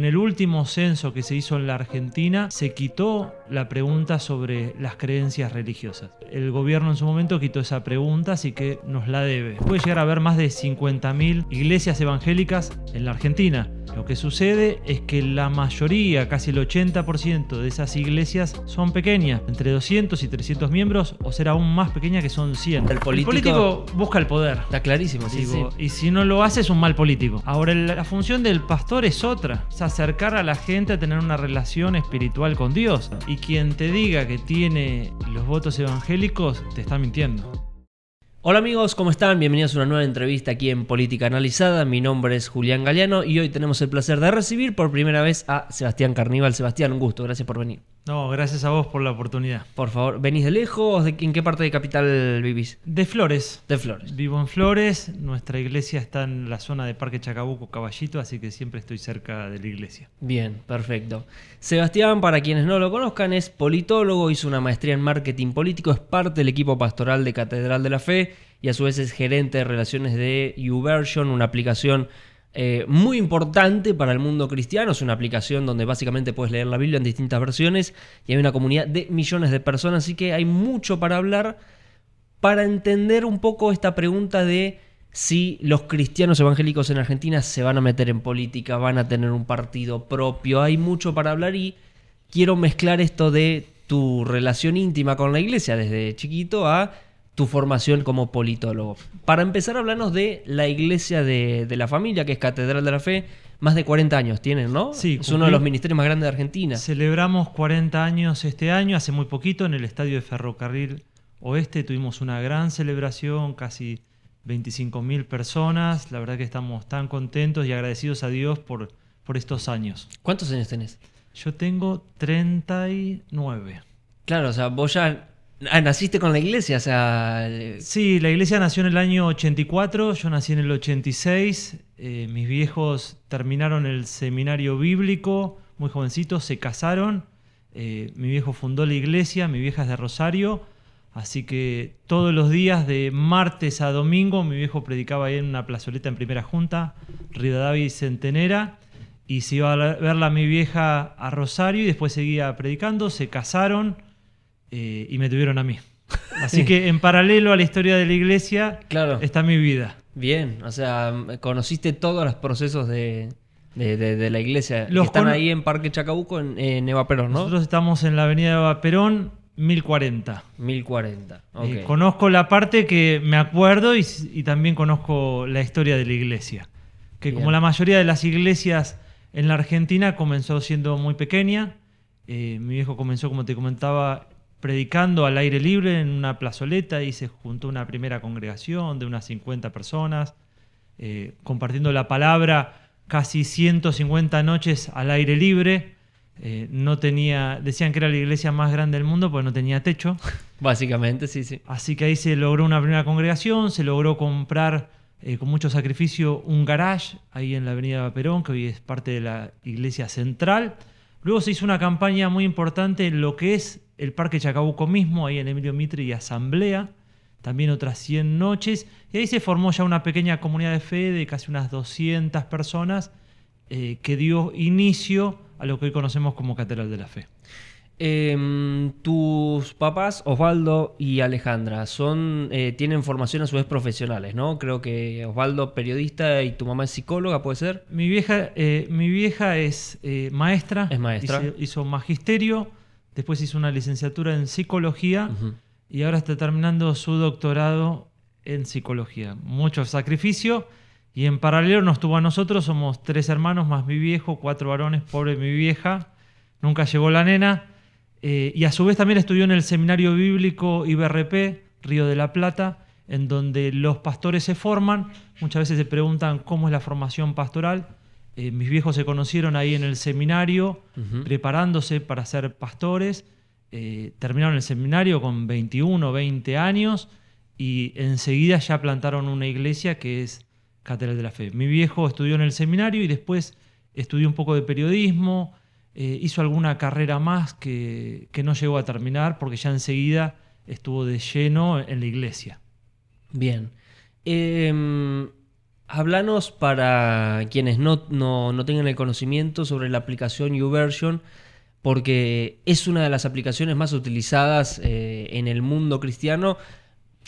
en el último censo que se hizo en la Argentina, se quitó la pregunta sobre las creencias religiosas. El gobierno en su momento quitó esa pregunta, así que nos la debe. Puede llegar a haber más de 50.000 iglesias evangélicas en la Argentina. Lo que sucede es que la mayoría, casi el 80% de esas iglesias son pequeñas, entre 200 y 300 miembros, o será aún más pequeña, que son 100. El político busca el poder. Está clarísimo, sí. Y si no lo hace, es un mal político. Ahora, la función del pastor es otra: es acercar a la gente a tener una relación espiritual con Dios. Y quien te diga que tiene los votos evangélicos, te está mintiendo. Hola amigos, ¿cómo están? Bienvenidos a una nueva entrevista aquí en Política Analizada. Mi nombre es Julián Galeano y hoy tenemos el placer de recibir por primera vez a Sebastián Carníbal. Sebastián, un gusto, gracias por venir. No, gracias a vos por la oportunidad. Por favor, ¿venís de lejos? ¿En qué parte de Capital vivís? De Flores. De Flores. Vivo en Flores, nuestra iglesia está en la zona de Parque Chacabuco, Caballito, así que siempre estoy cerca de la iglesia. Bien, perfecto. Sebastián, para quienes no lo conozcan, es politólogo, hizo una maestría en marketing político, es parte del equipo pastoral de Catedral de la Fe y a su vez es gerente de relaciones de YouVersion, una aplicación muy importante para el mundo cristiano. Es una aplicación donde básicamente puedes leer la Biblia en distintas versiones y hay una comunidad de millones de personas, así que hay mucho para hablar para entender un poco esta pregunta de si los cristianos evangélicos en Argentina se van a meter en política, van a tener un partido propio. Hay mucho para hablar y quiero mezclar esto de tu relación íntima con la iglesia desde chiquito a tu formación como politólogo. Para empezar, hablarnos de la iglesia de la familia, que es Catedral de la Fe. Más de 40 años tienen, ¿no? Sí. Es uno de los ministerios más grandes de Argentina. Celebramos 40 años este año, hace muy poquito, en el estadio de Ferrocarril Oeste. Tuvimos una gran celebración, casi 25.000 personas. La verdad que estamos tan contentos y agradecidos a Dios por estos años. ¿Cuántos años tenés? Yo tengo 39. Claro, o sea, vos ya naciste con la iglesia, o sea... Sí, la iglesia nació en el año 84, yo nací en el 86. Mis viejos terminaron el seminario bíblico, muy jovencitos, se casaron. Mi viejo fundó la iglesia, mi vieja es de Rosario. Así que todos los días de martes a domingo mi viejo predicaba ahí en una plazoleta en Primera Junta, Rivadavia y Centenera, y se iba a verla a mi vieja a Rosario y después seguía predicando. Se casaron y me tuvieron a mí. Así que en paralelo a la historia de la iglesia, claro, está mi vida. Bien, o sea, conociste todos los procesos de la iglesia. Que están ahí en Parque Chacabuco, en Eva Perón, ¿no? Nosotros estamos en la avenida Eva Perón, 1040. 1040, ok. Conozco la parte que me acuerdo y también conozco la historia de la iglesia. Que como la mayoría de las iglesias en la Argentina comenzó siendo muy pequeña. Mi viejo comenzó, como te comentaba, predicando al aire libre en una plazoleta y se juntó una primera congregación de unas 50 personas, compartiendo la palabra casi 150 noches al aire libre. Decían que era la iglesia más grande del mundo porque no tenía techo. Básicamente, sí. Así que ahí se logró una primera congregación, se logró comprar con mucho sacrificio un garage ahí en la avenida Perón, que hoy es parte de la iglesia central. Luego se hizo una campaña muy importante en lo que es el Parque Chacabuco mismo, ahí en Emilio Mitre y Asamblea, también otras 100 noches, y ahí se formó ya una pequeña comunidad de fe de casi unas 200 personas que dio inicio a lo que hoy conocemos como Catedral de la Fe. Tus papás, Osvaldo y Alejandra, tienen formación a su vez profesionales, ¿no? Creo que Osvaldo periodista y tu mamá es psicóloga, ¿puede ser? Mi vieja es maestra. Es maestra. Hizo magisterio, después hizo una licenciatura en psicología y ahora está terminando su doctorado en psicología. Mucho sacrificio y en paralelo nos tuvo a nosotros. Somos 3 hermanos más mi viejo, 4 varones. Pobre mi vieja, nunca llegó la nena. Y a su vez también estudió en el seminario bíblico IBRP, Río de la Plata, en donde los pastores se forman. Muchas veces se preguntan cómo es la formación pastoral. Mis viejos se conocieron ahí en el seminario, preparándose para ser pastores. Terminaron el seminario con 21 o 20 años y enseguida ya plantaron una iglesia que es Catedral de la Fe. Mi viejo estudió en el seminario y después estudió un poco de periodismo. Hizo alguna carrera más que no llegó a terminar porque ya enseguida estuvo de lleno en la iglesia. Bien. Hablanos para quienes no tengan el conocimiento sobre la aplicación YouVersion, porque es una de las aplicaciones más utilizadas en el mundo cristiano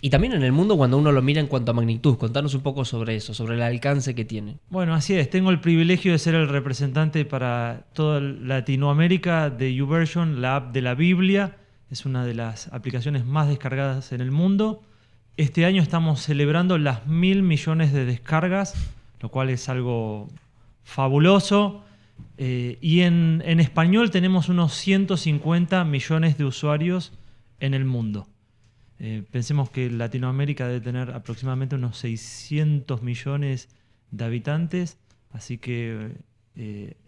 y también en el mundo cuando uno lo mira en cuanto a magnitud. Contanos un poco sobre eso, sobre el alcance que tiene. Bueno, así es. Tengo el privilegio de ser el representante para toda Latinoamérica de YouVersion, la app de la Biblia. Es una de las aplicaciones más descargadas en el mundo. Este año estamos celebrando las 1.000 millones de descargas, lo cual es algo fabuloso. Y en español tenemos unos 150 millones de usuarios en el mundo. Pensemos que Latinoamérica debe tener aproximadamente unos 600 millones de habitantes, así que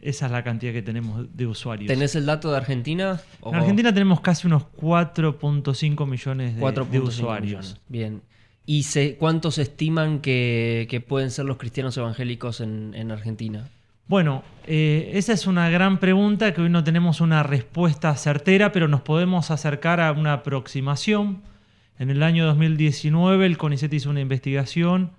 esa es la cantidad que tenemos de usuarios. ¿Tenés el dato de Argentina? En Argentina tenemos casi unos 4.5 millones de usuarios. Millones. Bien. ¿Y cuántos estiman que pueden ser los cristianos evangélicos en Argentina? Bueno, esa es una gran pregunta que hoy no tenemos una respuesta certera, pero nos podemos acercar a una aproximación. En el año 2019 el CONICET hizo una investigación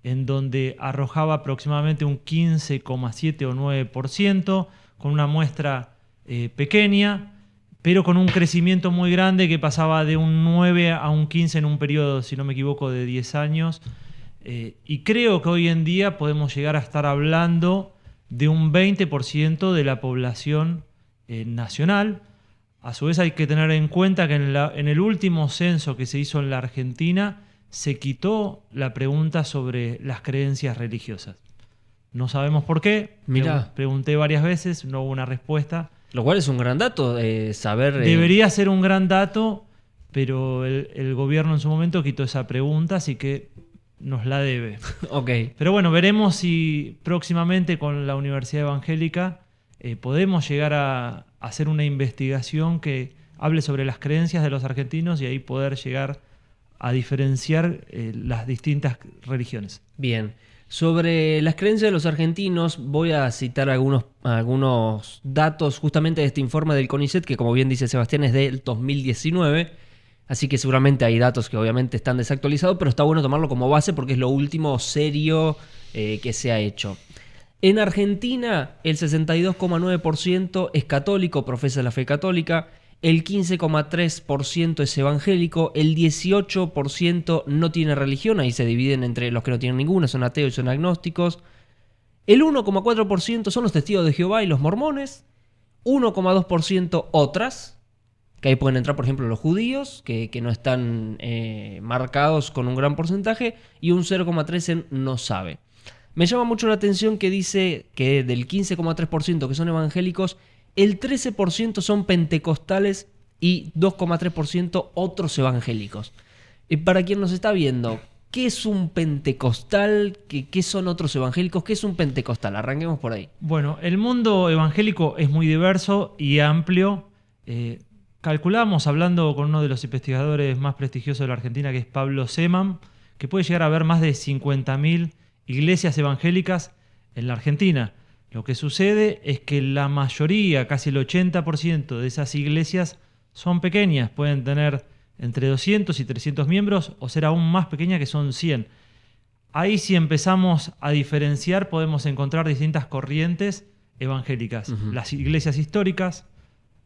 en donde arrojaba aproximadamente un 15,7 o 9%, con una muestra pequeña, pero con un crecimiento muy grande que pasaba de un 9 a un 15 en un periodo, si no me equivoco, de 10 años. Y creo que hoy en día podemos llegar a estar hablando de un 20% de la población nacional. A su vez hay que tener en cuenta que en el último censo que se hizo en la Argentina se quitó la pregunta sobre las creencias religiosas. No sabemos por qué. Mirá. Pregunté varias veces, no hubo una respuesta. Lo cual es un gran dato, saber... Debería ser un gran dato, pero el gobierno en su momento quitó esa pregunta, así que nos la debe. Ok. Pero bueno, veremos si próximamente con la Universidad Evangélica podemos llegar a hacer una investigación que hable sobre las creencias de los argentinos y ahí poder llegar a diferenciar las distintas religiones. Bien. Sobre las creencias de los argentinos, voy a citar algunos datos justamente de este informe del CONICET, que como bien dice Sebastián es del 2019, así que seguramente hay datos que obviamente están desactualizados, pero está bueno tomarlo como base porque es lo último serio que se ha hecho. En Argentina, el 62,9% es católico, profesa la fe católica, el 15,3% es evangélico, el 18% no tiene religión, ahí se dividen entre los que no tienen ninguna, son ateos y son agnósticos. El 1,4% son los testigos de Jehová y los mormones, 1,2% otras, que ahí pueden entrar por ejemplo los judíos, que no están marcados con un gran porcentaje, y un 0,3% en no sabe. Me llama mucho la atención que dice que del 15,3% que son evangélicos, el 13% son pentecostales y 2,3% otros evangélicos. Para quien nos está viendo, ¿qué es un pentecostal? ¿Qué son otros evangélicos? ¿Qué es un pentecostal? Arranquemos por ahí. Bueno, el mundo evangélico es muy diverso y amplio. Calculamos, hablando con uno de los investigadores más prestigiosos de la Argentina, que es Pablo Seman, que puede llegar a haber más de 50.000 iglesias evangélicas en la Argentina. Lo que sucede es que la mayoría, casi el 80% de esas iglesias son pequeñas, pueden tener entre 200 y 300 miembros o ser aún más pequeñas que son 100. Ahí si empezamos a diferenciar podemos encontrar distintas corrientes evangélicas. Uh-huh. Las iglesias históricas,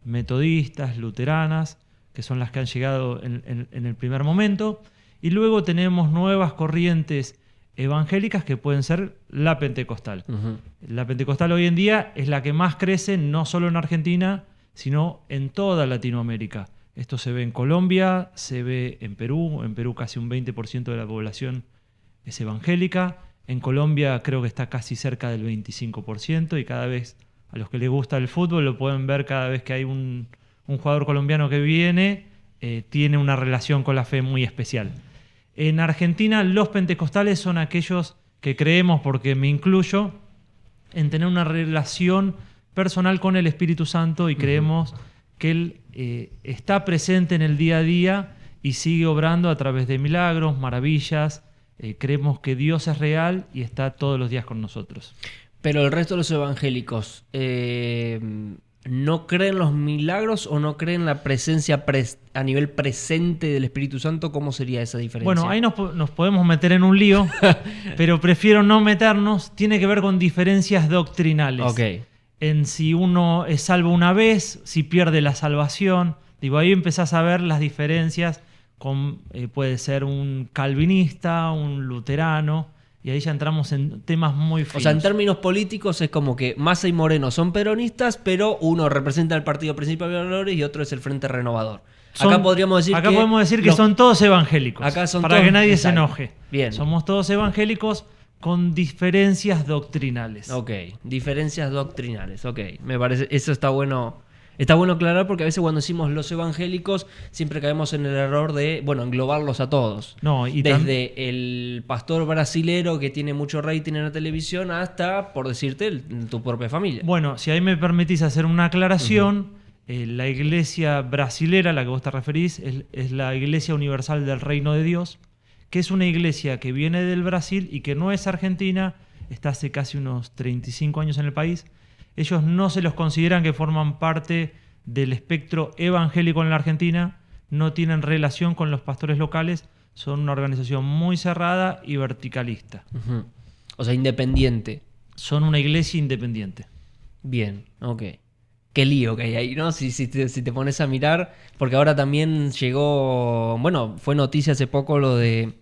metodistas, luteranas, que son las que han llegado en el primer momento, y luego tenemos nuevas corrientes evangélicas que pueden ser la pentecostal. Uh-huh. La pentecostal hoy en día es la que más crece no solo en Argentina, sino en toda Latinoamérica. Esto se ve en Colombia, se ve en Perú. En Perú casi un 20% de la población es evangélica. En Colombia creo que está casi cerca del 25% y cada vez a los que les gusta el fútbol lo pueden ver cada vez que hay un jugador colombiano que viene, tiene una relación con la fe muy especial. En Argentina los pentecostales son aquellos que creemos, porque me incluyo, en tener una relación personal con el Espíritu Santo y creemos que Él está presente en el día a día y sigue obrando a través de milagros, maravillas. Creemos que Dios es real y está todos los días con nosotros. Pero el resto de los evangélicos, ¿no creen los milagros o no creen la presencia a nivel presente del Espíritu Santo? ¿Cómo sería esa diferencia? Bueno, ahí nos podemos meter en un lío, pero prefiero no meternos. Tiene que ver con diferencias doctrinales. Ok. En si uno es salvo una vez, si pierde la salvación. Digo, ahí empezás a ver las diferencias con, puede ser un calvinista, un luterano, y ahí ya entramos en temas muy finos. O sea, en términos políticos es como que Massa y Moreno son peronistas, pero uno representa el partido Principio de Valores y otro es el Frente Renovador. Acá podemos decir que son todos evangélicos, acá son para todos, que nadie exacto, se enoje. Bien. Somos todos evangélicos con diferencias doctrinales. Ok, diferencias doctrinales, ok. Me parece, eso está bueno. Está bueno aclarar porque a veces cuando decimos los evangélicos siempre caemos en el error de, bueno, englobarlos a todos. No, y desde el pastor brasilero que tiene mucho rating en la televisión hasta, por decirte, tu propia familia. Bueno, si ahí me permitís hacer una aclaración, la iglesia brasilera a la que vos te referís es la Iglesia Universal del Reino de Dios, que es una iglesia que viene del Brasil y que no es argentina, está hace casi unos 35 años en el país. Ellos no se los consideran que forman parte del espectro evangélico en la Argentina, no tienen relación con los pastores locales, son una organización muy cerrada y verticalista. O sea, independiente. Son una iglesia independiente. Bien, ok. Qué lío que hay ahí, ¿no? Si te pones a mirar, porque ahora también llegó, bueno, fue noticia hace poco lo de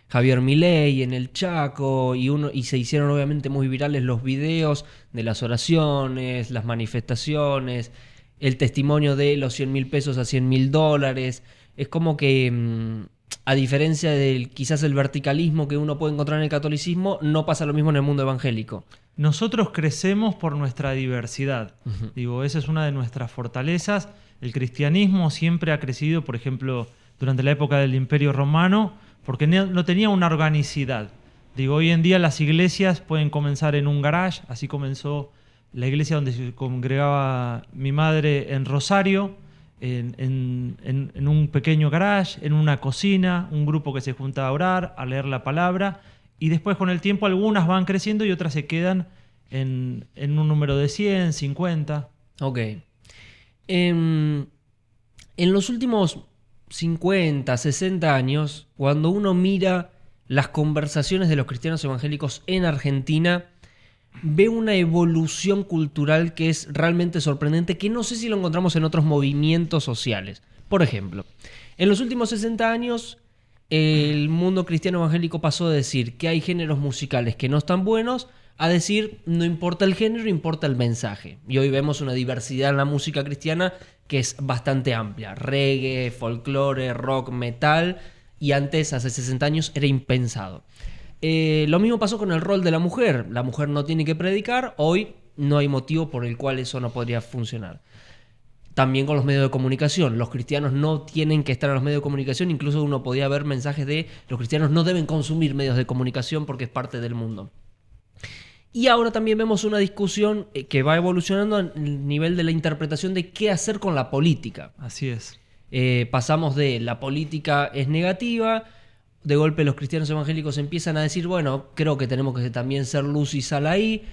Javier Milei en el Chaco y se hicieron obviamente muy virales los videos de las oraciones, las manifestaciones, el testimonio de los 100.000 pesos a $100.000. Es como que, a diferencia del quizás el verticalismo que uno puede encontrar en el catolicismo, no pasa lo mismo en el mundo evangélico. Nosotros crecemos por nuestra diversidad. Digo, esa es una de nuestras fortalezas. El cristianismo siempre ha crecido, por ejemplo, durante la época del Imperio Romano, porque no tenía una organicidad. Digo, hoy en día las iglesias pueden comenzar en un garage, así comenzó la iglesia donde se congregaba mi madre en Rosario, en un pequeño garage, en una cocina, un grupo que se junta a orar, a leer la palabra, y después con el tiempo algunas van creciendo y otras se quedan en un número de 100, 50. Ok. En los últimos 50, 60 años, cuando uno mira las conversaciones de los cristianos evangélicos en Argentina, ve una evolución cultural que es realmente sorprendente, que no sé si lo encontramos en otros movimientos sociales. Por ejemplo, en los últimos 60 años, el mundo cristiano evangélico pasó de decir que hay géneros musicales que no están buenos a decir no importa el género, importa el mensaje. Y hoy vemos una diversidad en la música cristiana que es bastante amplia. Reggae, folclore, rock, metal. Y antes, hace 60 años, era impensado. Lo mismo pasó con el rol de la mujer. La mujer no tiene que predicar. Hoy no hay motivo por el cual eso no podría funcionar. También con los medios de comunicación. Los cristianos no tienen que estar en los medios de comunicación. Incluso uno podía ver mensajes de los cristianos no deben consumir medios de comunicación porque es parte del mundo. Y ahora también vemos una discusión que va evolucionando a nivel de la interpretación de qué hacer con la política. Así es. Pasamos de la política es negativa, de golpe los cristianos evangélicos empiezan a decir, bueno, creo que tenemos que también ser luz y sal ahí.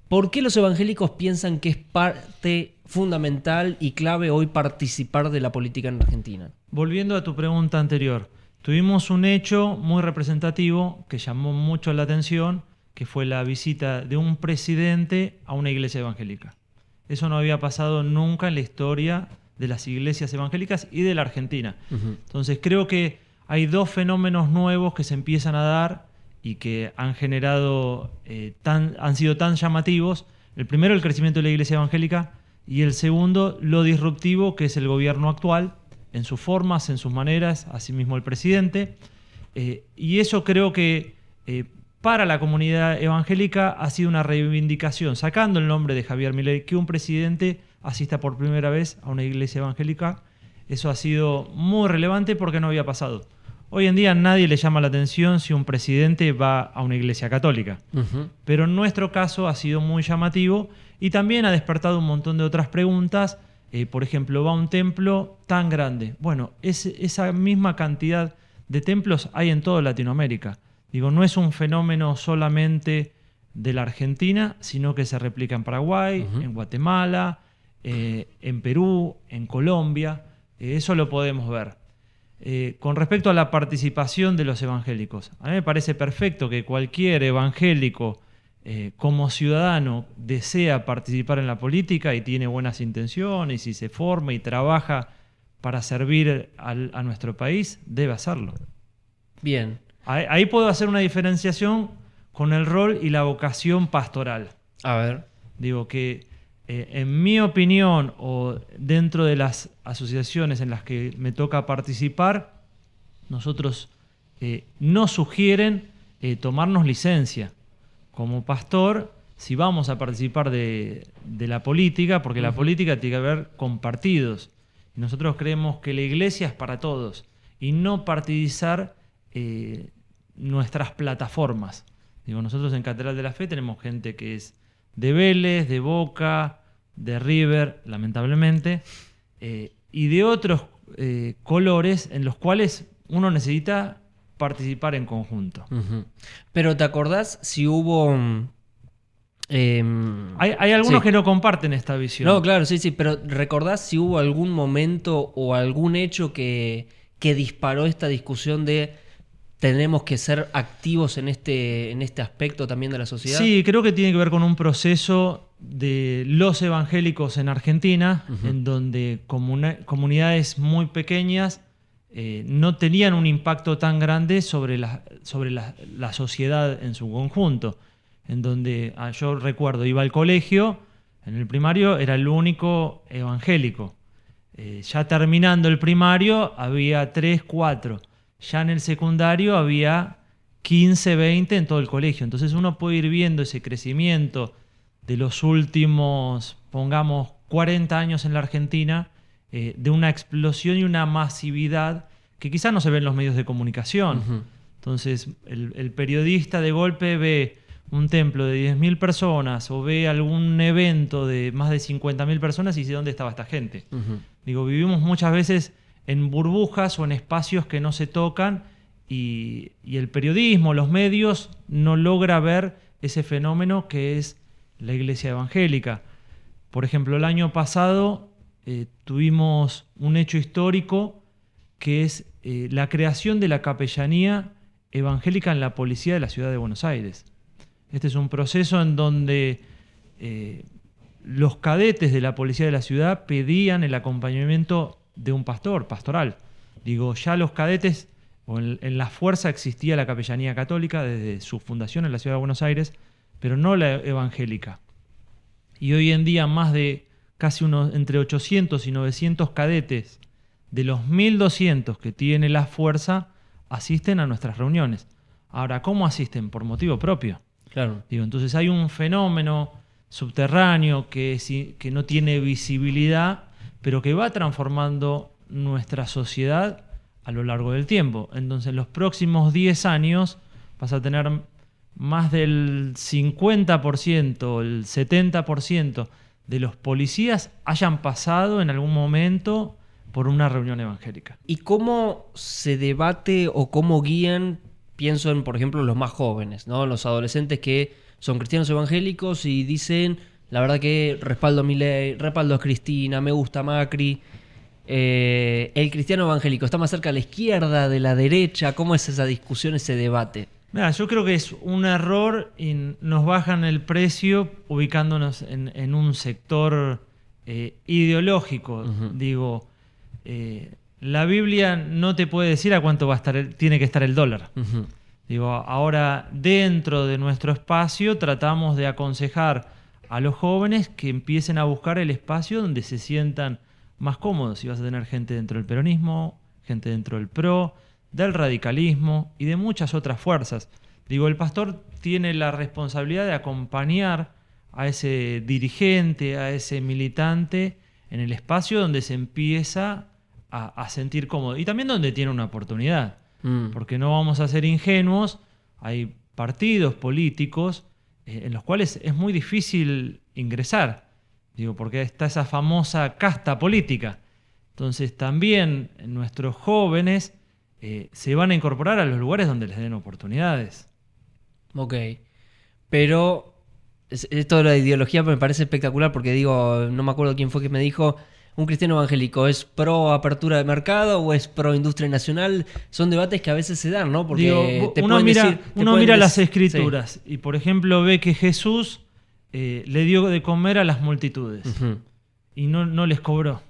¿Por qué los evangélicos piensan que es parte fundamental y clave hoy participar de la política en Argentina? Volviendo a tu pregunta anterior, tuvimos un hecho muy representativo que llamó mucho la atención, que fue la visita de un presidente a una iglesia evangélica. Eso no había pasado nunca en la historia de las iglesias evangélicas y de la Argentina. Entonces creo que hay dos fenómenos nuevos que se empiezan a dar y que han generado, han sido tan llamativos. El primero, el crecimiento de la iglesia evangélica, y el segundo, lo disruptivo que es el gobierno actual, en sus formas, en sus maneras, asimismo el presidente. Y eso creo que para la comunidad evangélica ha sido una reivindicación, sacando el nombre de Javier Milei, que un presidente asista por primera vez a una iglesia evangélica. Eso ha sido muy relevante porque no había pasado. Hoy en día a nadie le llama la atención si un presidente va a una iglesia católica. Pero en nuestro caso ha sido muy llamativo y también ha despertado un montón de otras preguntas. Por ejemplo, va a un templo tan grande. Bueno, esa misma cantidad de templos hay en toda Latinoamérica. Digo, no es un fenómeno solamente de la Argentina, sino que se replica en Paraguay, en Guatemala, en Perú, en Colombia, eso lo podemos ver. Con respecto a la participación de los evangélicos, a mí me parece perfecto que cualquier evangélico como ciudadano desea participar en la política y tiene buenas intenciones y se forma y trabaja para servir a nuestro país, debe hacerlo. Bien. Ahí puedo hacer una diferenciación con el rol y la vocación pastoral. A ver. Digo que en mi opinión o dentro de las asociaciones en las que me toca participar, nosotros nos sugieren tomarnos licencia como pastor si vamos a participar de la política, porque la política tiene que ver con partidos. Y nosotros creemos que la iglesia es para todos y no partidizar nuestras plataformas. Digo, nosotros en Catedral de la Fe tenemos gente que es de Vélez, de Boca, de River, lamentablemente, y de otros colores en los cuales uno necesita participar en conjunto. Uh-huh. Pero ¿te acordás si hubo... Hay algunos que no comparten esta visión. No, claro, sí, pero ¿recordás si hubo algún momento o algún hecho que disparó esta discusión de tenemos que ser activos en este aspecto también de la sociedad? Sí, creo que tiene que ver con un proceso de los evangélicos en Argentina, en donde comunidades muy pequeñas no tenían un impacto tan grande sobre la sociedad en su conjunto. En donde yo recuerdo, iba al colegio, en el primario era el único evangélico. Ya terminando el primario había 3, 4. Ya en el secundario había 15, 20 en todo el colegio. Entonces uno puede ir viendo ese crecimiento de los últimos, pongamos, 40 años en la Argentina, de una explosión y una masividad que quizás no se ve en los medios de comunicación. Uh-huh. Entonces el periodista de golpe ve un templo de 10.000 personas o ve algún evento de más de 50.000 personas y dice, ¿dónde estaba esta gente? Uh-huh. Digo, vivimos muchas veces en burbujas o en espacios que no se tocan y el periodismo, los medios, no logra ver ese fenómeno que es la iglesia evangélica. Por ejemplo, el año pasado tuvimos un hecho histórico que es la creación de la capellanía evangélica en la policía de la ciudad de Buenos Aires. Este es un proceso en donde los cadetes de la policía de la ciudad pedían el acompañamiento de un pastoral. Digo, ya los cadetes, o en la fuerza existía la capellanía católica desde su fundación en la ciudad de Buenos Aires, pero no la evangélica. Y hoy en día más de casi entre 800 y 900 cadetes de los 1.200 que tiene la fuerza asisten a nuestras reuniones. Ahora, ¿cómo asisten? Por motivo propio. Claro. Digo, entonces hay un fenómeno subterráneo que no tiene visibilidad, pero que va transformando nuestra sociedad a lo largo del tiempo. Entonces, en los próximos 10 años vas a tener más del 50%, el 70% de los policías hayan pasado en algún momento por una reunión evangélica. ¿Y cómo se debate o cómo guían? Pienso en, por ejemplo, los más jóvenes, ¿no? Los adolescentes que son cristianos evangélicos y dicen, la verdad que respaldo a Milei, respaldo a Cristina, me gusta Macri. El cristiano evangélico está más cerca de la izquierda, de la derecha. ¿Cómo es esa discusión, ese debate? Mira, yo creo que es un error y nos bajan el precio ubicándonos en un sector ideológico. Uh-huh. Digo, la Biblia no te puede decir a cuánto va a estar tiene que estar el dólar. Uh-huh. Digo, ahora dentro de nuestro espacio tratamos de aconsejar a los jóvenes que empiecen a buscar el espacio donde se sientan más cómodos. Y vas a tener gente dentro del peronismo, gente dentro del PRO, del radicalismo y de muchas otras fuerzas. Digo, el pastor tiene la responsabilidad de acompañar a ese dirigente, a ese militante en el espacio donde se empieza a sentir cómodo y también donde tiene una oportunidad. Porque no vamos a ser ingenuos, hay partidos políticos en los cuales es muy difícil ingresar. Digo, porque está esa famosa casta política. Entonces también nuestros jóvenes se van a incorporar a los lugares donde les den oportunidades. Ok, pero Esto de la ideología me parece espectacular porque digo, no me acuerdo quién fue que me dijo, ¿un cristiano evangélico es pro apertura de mercado o es pro industria nacional? Son debates que a veces se dan, ¿no? Porque Digo, te uno pueden mira, decir... uno mira las escrituras y, por ejemplo, ve que Jesús le dio de comer a las multitudes y no les cobró.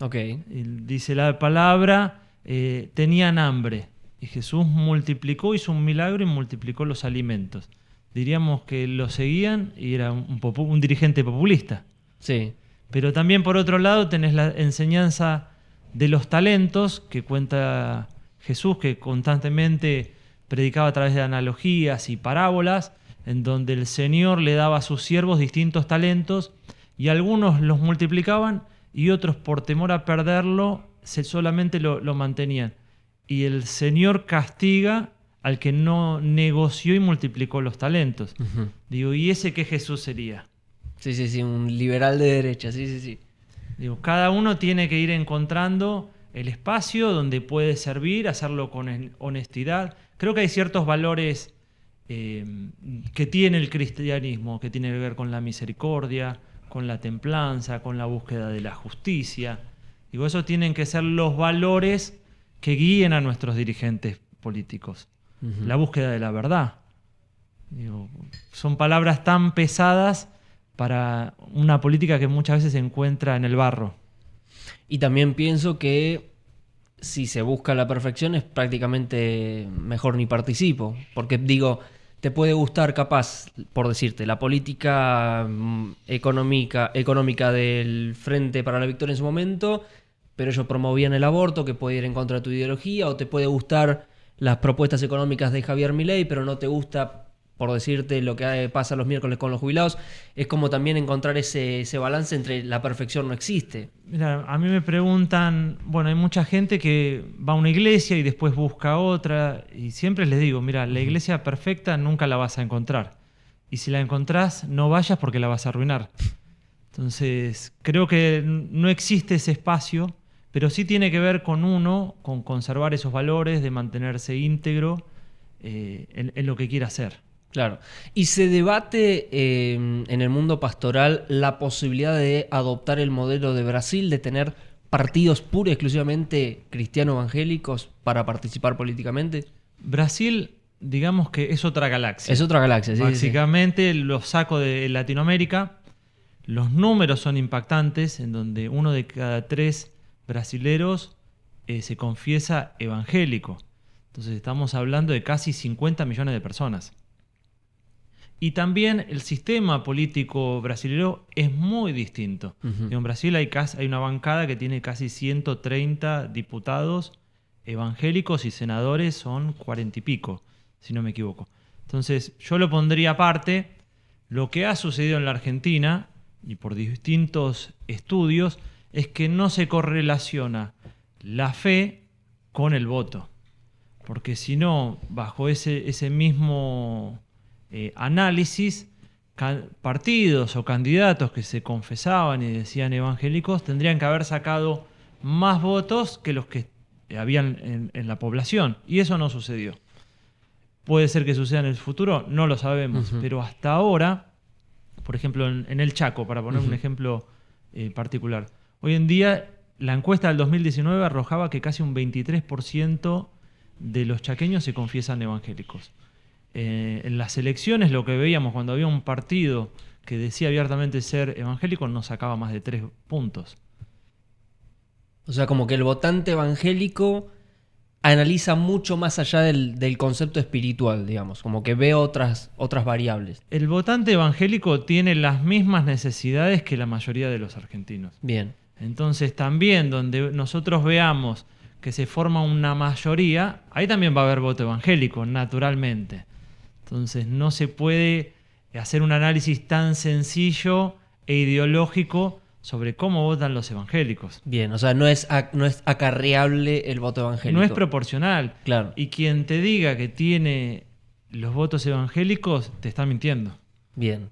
Ok. Y dice la palabra, tenían hambre y Jesús multiplicó, hizo un milagro y multiplicó los alimentos. Diríamos que lo seguían y era un dirigente populista. Sí. Pero también por otro lado tenés la enseñanza de los talentos que cuenta Jesús, que constantemente predicaba a través de analogías y parábolas, en donde el Señor le daba a sus siervos distintos talentos y algunos los multiplicaban y otros por temor a perderlo solamente lo mantenían. Y el Señor castiga al que no negoció y multiplicó los talentos. Digo, ¿y ese qué Jesús sería? Sí, un liberal de derecha, sí. Digo, cada uno tiene que ir encontrando el espacio donde puede servir, hacerlo con honestidad. Creo que hay ciertos valores que tiene el cristianismo, que tiene que ver con la misericordia, con la templanza, con la búsqueda de la justicia. Digo, esos tienen que ser los valores que guíen a nuestros dirigentes políticos. La búsqueda de la verdad. Digo, son palabras tan pesadas para una política que muchas veces se encuentra en el barro. Y también pienso que si se busca la perfección es prácticamente mejor ni participo. Porque digo, te puede gustar capaz, por decirte, la política económica del Frente para la Victoria en su momento, pero ellos promovían el aborto, que puede ir en contra de tu ideología, o te puede gustar las propuestas económicas de Javier Milei, pero no te gusta, por decirte, lo que pasa los miércoles con los jubilados. Es como también encontrar ese balance entre la perfección no existe. Mira, a mí me preguntan, bueno, hay mucha gente que va a una iglesia y después busca otra, y siempre les digo, mira, la iglesia perfecta nunca la vas a encontrar. Y si la encontrás, no vayas porque la vas a arruinar. Entonces, creo que no existe ese espacio, pero sí tiene que ver con uno, con conservar esos valores, de mantenerse íntegro en lo que quiera hacer. Claro. ¿Y se debate en el mundo pastoral la posibilidad de adoptar el modelo de Brasil, de tener partidos pura y exclusivamente cristiano-evangélicos para participar políticamente? Brasil, digamos que es otra galaxia. Es otra galaxia, sí. Básicamente lo saco de Latinoamérica. Los números son impactantes, en donde 1 de cada 3 brasileros se confiesa evangélico. Entonces estamos hablando de casi 50 millones de personas. Y también el sistema político brasilero es muy distinto. En Brasil hay una bancada que tiene casi 130 diputados evangélicos y senadores son 40 y pico, si no me equivoco. Entonces yo lo pondría aparte. Lo que ha sucedido en la Argentina, y por distintos estudios, es que no se correlaciona la fe con el voto. Porque si no, bajo ese mismo análisis, partidos o candidatos que se confesaban y decían evangélicos tendrían que haber sacado más votos que los que habían en la población. Y eso no sucedió. Puede ser que suceda en el futuro, no lo sabemos. Pero hasta ahora, por ejemplo, en el Chaco, para poner un ejemplo particular, hoy en día la encuesta del 2019 arrojaba que casi un 23% de los chaqueños se confiesan evangélicos. En las elecciones lo que veíamos cuando había un partido que decía abiertamente ser evangélico no sacaba más de 3 puntos. O sea, como que el votante evangélico analiza mucho más allá del concepto espiritual, digamos, como que ve otras variables. El votante evangélico tiene las mismas necesidades que la mayoría de los argentinos. Bien. Entonces también donde nosotros veamos que se forma una mayoría, ahí también va a haber voto evangélico, naturalmente. Entonces no se puede hacer un análisis tan sencillo e ideológico sobre cómo votan los evangélicos. Bien, o sea, no es acarreable el voto evangélico. No es proporcional. Claro. Y quien te diga que tiene los votos evangélicos te está mintiendo. Bien.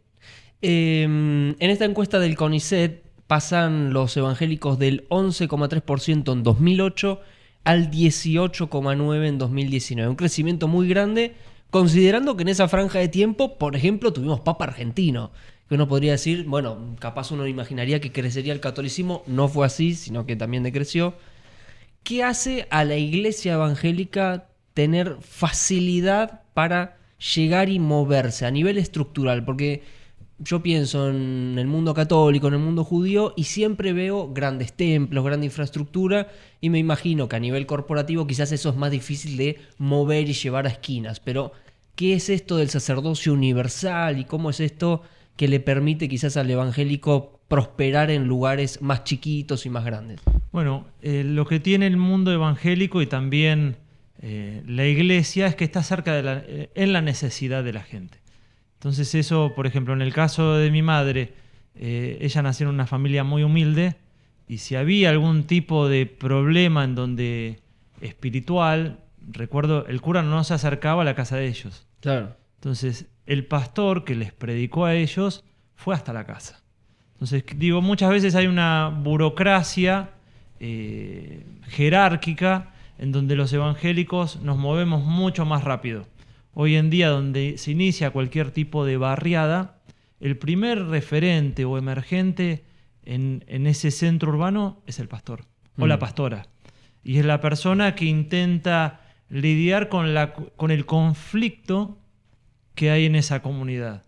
En esta encuesta del CONICET pasan los evangélicos del 11,3% en 2008 al 18,9% en 2019. Un crecimiento muy grande Considerando que en esa franja de tiempo, por ejemplo, tuvimos Papa argentino, que uno podría decir, bueno, capaz uno imaginaría que crecería el catolicismo, no fue así, sino que también decreció. ¿Qué hace a la iglesia evangélica tener facilidad para llegar y moverse a nivel estructural? Porque yo pienso en el mundo católico, en el mundo judío, y siempre veo grandes templos, gran infraestructura, y me imagino que a nivel corporativo quizás eso es más difícil de mover y llevar a esquinas. Pero, ¿qué es esto del sacerdocio universal y cómo es esto que le permite quizás al evangélico prosperar en lugares más chiquitos y más grandes? Bueno, lo que tiene el mundo evangélico y también la iglesia es que está cerca en la necesidad de la gente. Entonces eso, por ejemplo, en el caso de mi madre, ella nació en una familia muy humilde y si había algún tipo de problema en donde espiritual, recuerdo, el cura no se acercaba a la casa de ellos. Claro. Entonces, el pastor que les predicó a ellos fue hasta la casa. Entonces, digo, muchas veces hay una burocracia jerárquica en donde los evangélicos nos movemos mucho más rápido. Hoy en día, donde se inicia cualquier tipo de barriada, el primer referente o emergente en ese centro urbano es el pastor o la pastora. Y es la persona que intenta lidiar con el conflicto que hay en esa comunidad.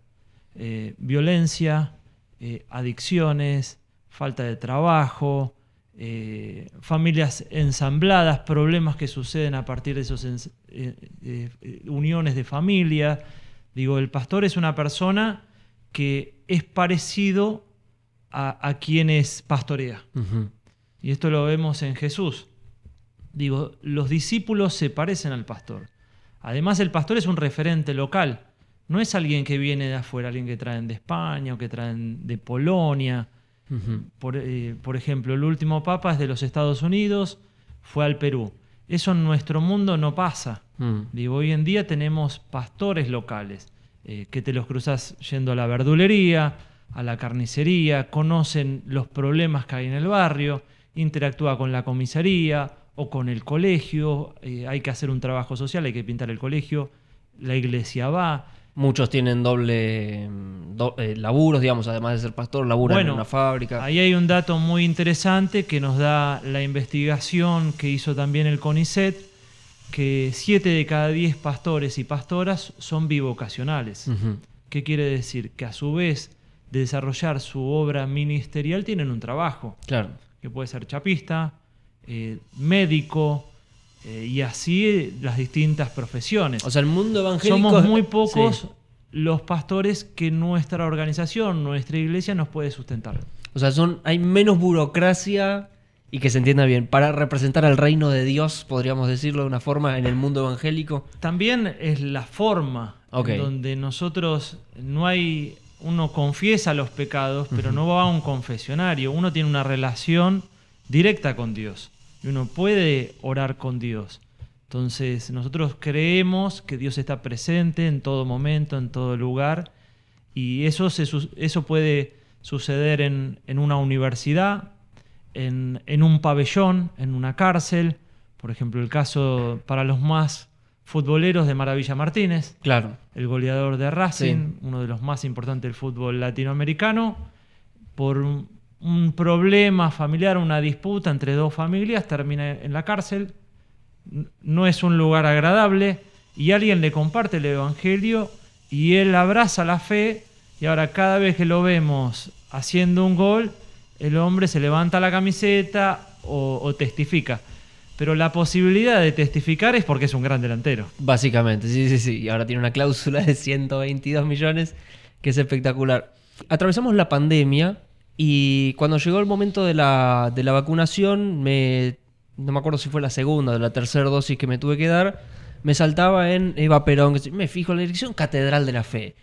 Violencia, adicciones, falta de trabajo, familias ensambladas, problemas que suceden a partir de esas uniones de familia. Digo, el pastor es una persona que es parecido a quienes pastorea. Uh-huh. Y esto lo vemos en Jesús. Digo, los discípulos se parecen al pastor. Además, el pastor es un referente local. No es alguien que viene de afuera, alguien que traen de España o que traen de Polonia. Uh-huh. Por ejemplo, el último papa es de los Estados Unidos, fue al Perú. Eso en nuestro mundo no pasa. Digo, hoy en día tenemos pastores locales que te los cruzas yendo a la verdulería, a la carnicería, conocen los problemas que hay en el barrio, interactúa con la comisaría o con el colegio, hay que hacer un trabajo social, hay que pintar el colegio, la iglesia va. Muchos tienen doble laburos, digamos, además de ser pastor, laburan en una fábrica. Ahí hay un dato muy interesante que nos da la investigación que hizo también el CONICET, que 7 de cada 10 pastores y pastoras son bivocacionales. Uh-huh. ¿Qué quiere decir? Que a su vez de desarrollar su obra ministerial tienen un trabajo. Claro. Que puede ser chapista, médico, y así las distintas profesiones. O sea, el mundo evangélico... Somos muy pocos los pastores que nuestra organización, nuestra iglesia nos puede sustentar. O sea, hay menos burocracia, y que se entienda bien, para representar al reino de Dios, podríamos decirlo de una forma, en el mundo evangélico. También es la forma en donde nosotros uno confiesa los pecados, pero no va a un confesionario. Uno tiene una relación directa con Dios. Y uno puede orar con Dios. Entonces, nosotros creemos que Dios está presente en todo momento, en todo lugar. Y eso puede suceder en una universidad, en un pabellón, en una cárcel. Por ejemplo, el caso para los más futboleros de Maravilla Martínez. Claro. El goleador de Racing, uno de los más importantes del fútbol latinoamericano. Por un problema familiar, una disputa entre dos familias, termina en la cárcel. No es un lugar agradable y alguien le comparte el evangelio y él abraza la fe y ahora cada vez que lo vemos haciendo un gol, el hombre se levanta la camiseta o testifica. Pero la posibilidad de testificar es porque es un gran delantero. Básicamente, sí. Y ahora tiene una cláusula de 122 millones que es espectacular. Atravesamos la pandemia. Y cuando llegó el momento de la vacunación, no me acuerdo si fue la segunda o la tercera dosis que me tuve que dar, me saltaba en Eva Perón, me fijo en la dirección Catedral de la Fe.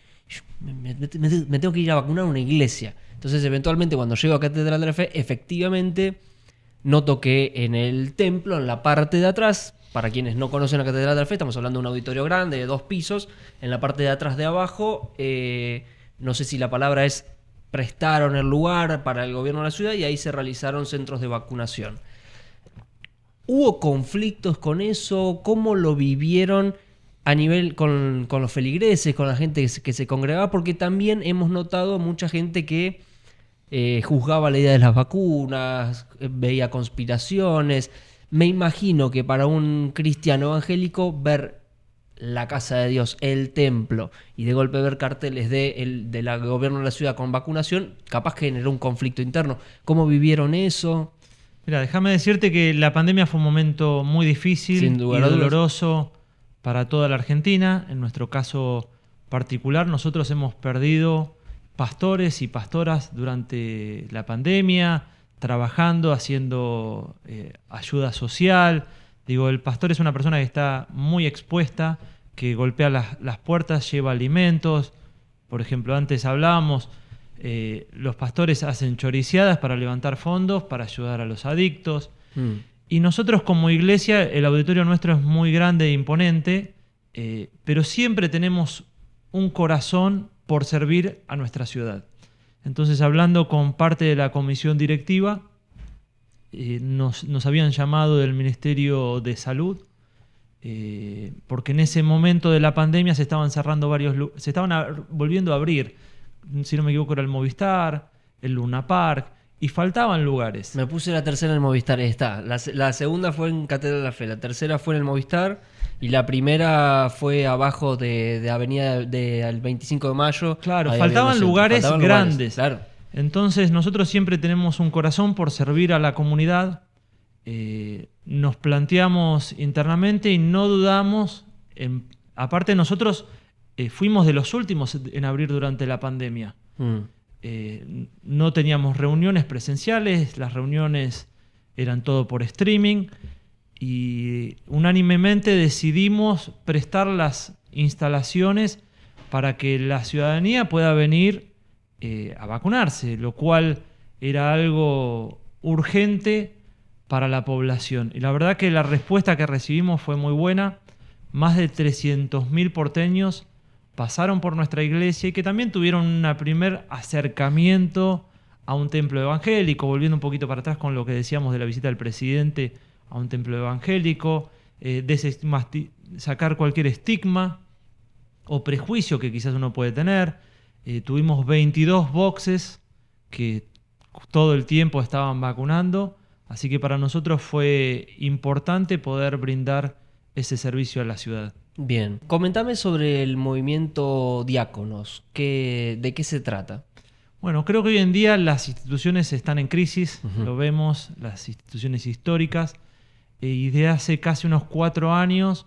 Me tengo que ir a vacunar a una iglesia. Entonces, eventualmente, cuando llego a Catedral de la Fe, efectivamente noto que en el templo, en la parte de atrás, para quienes no conocen la Catedral de la Fe, estamos hablando de un auditorio grande de 2 pisos, en la parte de atrás de abajo, no sé si la palabra es... prestaron el lugar para el gobierno de la ciudad y ahí se realizaron centros de vacunación. ¿Hubo conflictos con eso? ¿Cómo lo vivieron? a nivel con los feligreses, con la gente que se congregaba, porque también hemos notado mucha gente que juzgaba la idea de las vacunas, veía conspiraciones. Me imagino que para un cristiano evangélico ver la casa de Dios, el templo, y de golpe ver carteles del gobierno de la ciudad con vacunación, capaz que generó un conflicto interno. ¿Cómo vivieron eso? Mira, déjame decirte que la pandemia fue un momento muy difícil Sin y lugar a dudas. doloroso para toda la Argentina. En nuestro caso particular, nosotros hemos perdido pastores y pastoras durante la pandemia, trabajando, haciendo ayuda social. Digo, el pastor es una persona que está muy expuesta, que golpea las puertas, lleva alimentos. Por ejemplo, antes hablábamos, los pastores hacen choriciadas para levantar fondos, para ayudar a los adictos. Y nosotros como iglesia, el auditorio nuestro es muy grande e imponente, pero siempre tenemos un corazón por servir a nuestra ciudad. Entonces, hablando con parte de la comisión directiva, nos habían llamado del Ministerio de Salud, porque en ese momento de la pandemia se estaban cerrando se estaban volviendo a abrir. Si no me equivoco, era el Movistar, el Luna Park, y faltaban lugares. Me puse la tercera en el Movistar, está. La segunda fue en Catedral de la Fe, la tercera fue en el Movistar y la primera fue abajo de Avenida del 25 de Mayo. Claro, Ahí faltaban lugares grandes. Claro. Entonces nosotros siempre tenemos un corazón por servir a la comunidad. Nos planteamos internamente y no dudamos. Aparte nosotros fuimos de los últimos en abrir durante la pandemia. No teníamos reuniones presenciales, las reuniones eran todo por streaming y unánimemente decidimos prestar las instalaciones para que la ciudadanía pueda venir a vacunarse, lo cual era algo urgente para la población. Y la verdad que la respuesta que recibimos fue muy buena. Más de 300.000 porteños pasaron por nuestra iglesia y que también tuvieron un primer acercamiento a un templo evangélico, volviendo un poquito para atrás con lo que decíamos de la visita del presidente a un templo evangélico, sacar cualquier estigma o prejuicio que quizás uno puede tener. Tuvimos 22 boxes que todo el tiempo estaban vacunando, así que para nosotros fue importante poder brindar ese servicio a la ciudad. Bien, comentame sobre el movimiento Diáconos. ¿De qué se trata? Bueno, creo que hoy en día las instituciones están en crisis, lo vemos, las instituciones históricas, y de hace casi unos 4 años,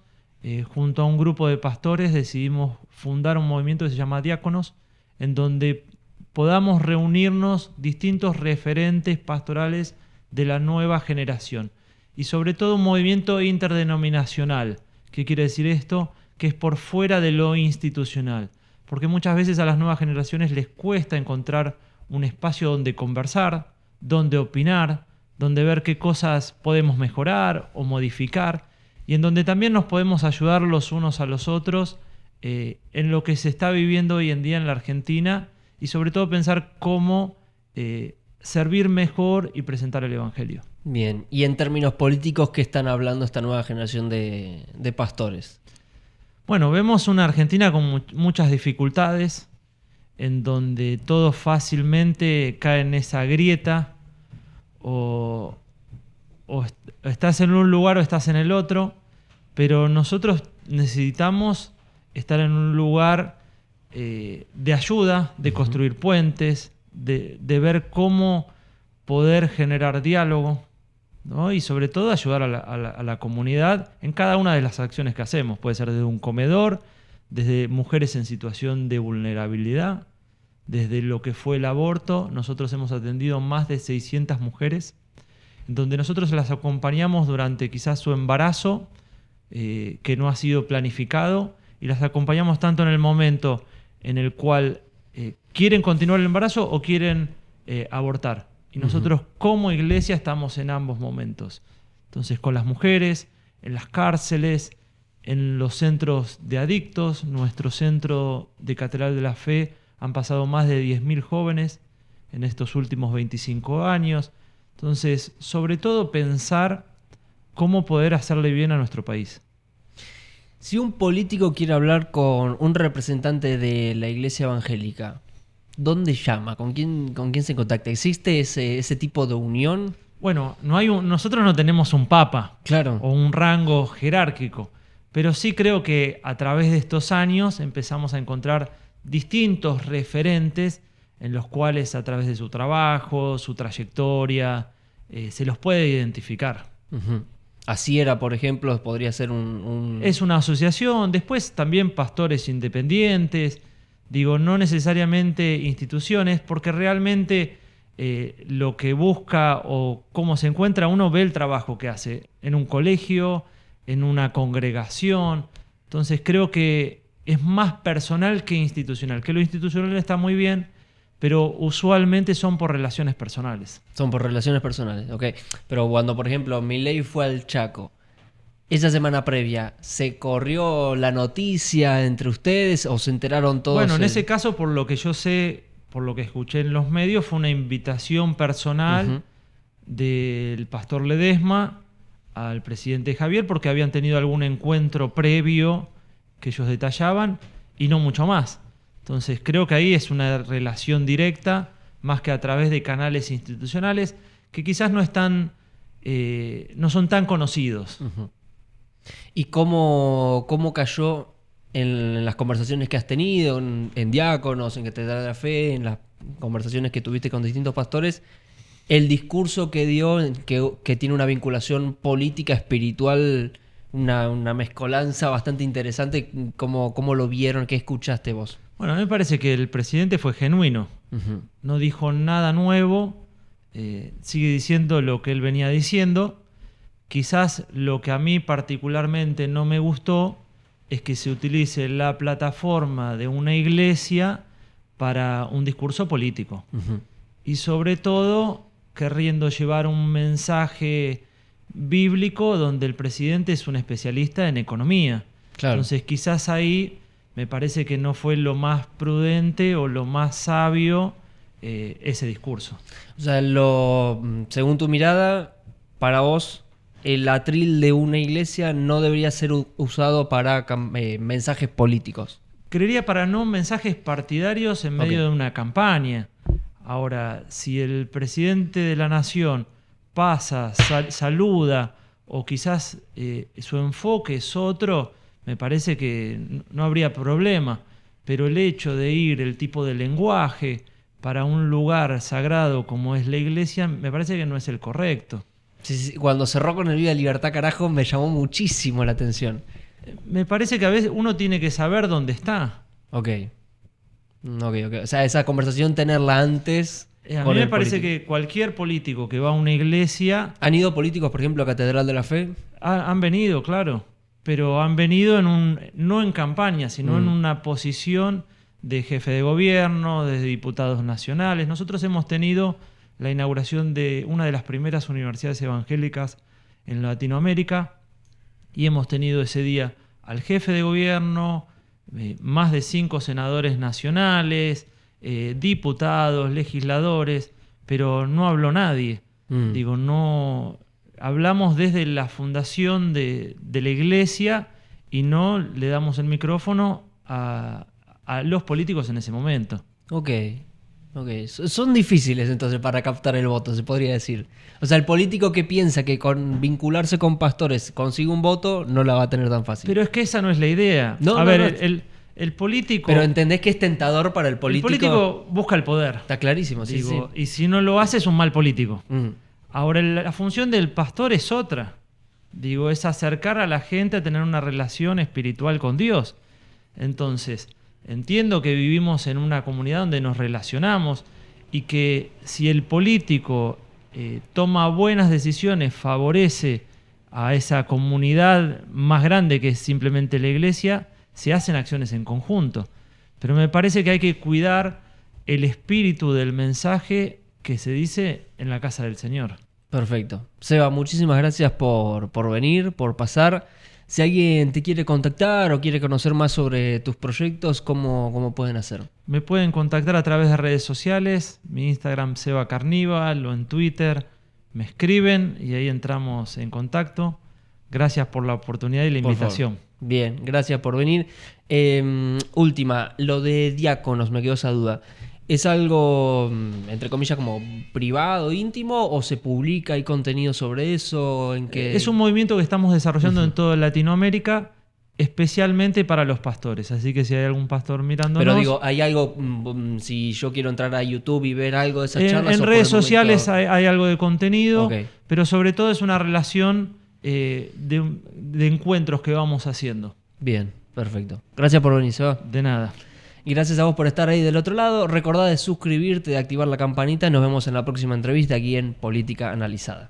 junto a un grupo de pastores, decidimos fundar un movimiento que se llama Diáconos, en donde podamos reunirnos distintos referentes pastorales de la nueva generación, y sobre todo un movimiento interdenominacional. ¿Qué quiere decir esto? Que es por fuera de lo institucional. Porque muchas veces a las nuevas generaciones les cuesta encontrar un espacio donde conversar, donde opinar, donde ver qué cosas podemos mejorar o modificar, y en donde también nos podemos ayudar los unos a los otros en lo que se está viviendo hoy en día en la Argentina, y sobre todo pensar cómo servir mejor y presentar el Evangelio. Bien, y en términos políticos, ¿qué están hablando esta nueva generación de pastores? Bueno, vemos una Argentina con muchas dificultades, en donde todo fácilmente cae en esa grieta, o estás en un lugar o estás en el otro, pero nosotros necesitamos estar en un lugar de ayuda, de construir puentes, de ver cómo poder generar diálogo, ¿no? Y sobre todo ayudar a la comunidad en cada una de las acciones que hacemos. Puede ser desde un comedor, desde mujeres en situación de vulnerabilidad, desde lo que fue el aborto. Nosotros hemos atendido más de 600 mujeres, en donde nosotros las acompañamos durante quizás su embarazo, que no ha sido planificado, y las acompañamos tanto en el momento en el cual quieren continuar el embarazo o quieren abortar. Y nosotros como iglesia estamos en ambos momentos. Entonces, con las mujeres, en las cárceles, en los centros de adictos, nuestro centro de Catedral de la Fe, han pasado más de 10.000 jóvenes en estos últimos 25 años. Entonces, sobre todo pensar cómo poder hacerle bien a nuestro país. Si un político quiere hablar con un representante de la iglesia evangélica, ¿dónde llama? ¿Con quién se contacta? ¿Existe ese tipo de unión? Bueno, nosotros no tenemos un papa Claro. o un rango jerárquico, pero sí creo que a través de estos años empezamos a encontrar distintos referentes en los cuales a través de su trabajo, su trayectoria, se los puede identificar. Ujú. Así era, por ejemplo, podría ser Es una asociación, después también pastores independientes, digo, no necesariamente instituciones, porque realmente lo que busca o cómo se encuentra, uno ve el trabajo que hace en un colegio, en una congregación. Entonces creo que es más personal que institucional, que lo institucional está muy bien, pero usualmente son por relaciones personales. Son por relaciones personales, ok. Pero cuando, por ejemplo, Milei fue al Chaco, esa semana previa, ¿se corrió la noticia entre ustedes o se enteraron todos? Bueno, en ese caso, por lo que yo sé, por lo que escuché en los medios, fue una invitación personal del pastor Ledesma al presidente Javier, porque habían tenido algún encuentro previo que ellos detallaban y no mucho más. Entonces creo que ahí es una relación directa, más que a través de canales institucionales que quizás no son tan conocidos. Uh-huh. ¿Y cómo cayó en las conversaciones que has tenido, en Diáconos, en Catedral de la Fe, en las conversaciones que tuviste con distintos pastores, el discurso que dio, que tiene una vinculación política, espiritual, una mezcolanza bastante interesante? ¿Cómo lo vieron? ¿Qué escuchaste vos? Bueno, a mí me parece que el presidente fue genuino. Uh-huh. No dijo nada nuevo, sigue diciendo lo que él venía diciendo. Quizás lo que a mí particularmente no me gustó es que se utilice la plataforma de una iglesia para un discurso político. Uh-huh. Y sobre todo queriendo llevar un mensaje bíblico donde el presidente es un especialista en economía. Claro. Entonces quizás ahí me parece que no fue lo más prudente o lo más sabio ese discurso. O sea, según tu mirada, para vos, el atril de una iglesia no debería ser usado para mensajes políticos. Creería para no mensajes partidarios en medio de una campaña. Ahora, si el presidente de la nación pasa, saluda o quizás su enfoque es otro, me parece que no habría problema. Pero el hecho de ir, el tipo de lenguaje para un lugar sagrado como es la iglesia, me parece que no es el correcto. Sí, cuando cerró con el Viva Libertad, carajo, me llamó muchísimo la atención. Me parece que a veces uno tiene que saber dónde está. Ok. O sea, esa conversación tenerla antes. A mí me parece que cualquier político que va a una iglesia... ¿Han ido políticos, por ejemplo, a Catedral de la Fe? Han venido, claro. Pero han venido no en campaña, sino en una posición de jefe de gobierno, de diputados nacionales. Nosotros hemos tenido la inauguración de una de las primeras universidades evangélicas en Latinoamérica y hemos tenido ese día al jefe de gobierno, más de 5 senadores nacionales, diputados, legisladores, pero no habló nadie. Digo, no... Hablamos desde la fundación de la iglesia y no le damos el micrófono a los políticos en ese momento. Ok. Son difíciles entonces para captar el voto, se podría decir. O sea, el político que piensa que con vincularse con pastores consigue un voto, no la va a tener tan fácil. Pero es que esa no es la idea. El político... Pero entendés que es tentador para el político. El político busca el poder. Está clarísimo, sí. Y si no lo hace es un mal político. Ahora, la función del pastor es otra. Digo, es acercar a la gente a tener una relación espiritual con Dios. Entonces, entiendo que vivimos en una comunidad donde nos relacionamos y que si el político toma buenas decisiones, favorece a esa comunidad más grande que es simplemente la iglesia, se hacen acciones en conjunto. Pero me parece que hay que cuidar el espíritu del mensaje que se dice en la casa del Señor. Perfecto. Seba, muchísimas gracias por venir, por pasar. Si alguien te quiere contactar o quiere conocer más sobre tus proyectos, ¿cómo pueden hacer? Me pueden contactar a través de redes sociales, mi Instagram Seba Carníbal o en Twitter. Me escriben y ahí entramos en contacto. Gracias por la oportunidad y la invitación. Bien, gracias por venir. Última, lo de diáconos, me quedó esa duda. ¿Es algo, entre comillas, como privado, íntimo, o se publica, hay contenido sobre eso? ¿En qué? Es un movimiento que estamos desarrollando en toda Latinoamérica, especialmente para los pastores. Así que si hay algún pastor mirándonos... Pero digo, ¿hay algo, si yo quiero entrar a YouTube y ver algo de esas charlas? En redes sociales hay algo de contenido, Okay. pero sobre todo es una relación de encuentros que vamos haciendo. Bien, perfecto. Gracias por venir, Seba. De nada. Y gracias a vos por estar ahí del otro lado. Recordá de suscribirte, de activar la campanita. Nos vemos en la próxima entrevista aquí en Política Analizada.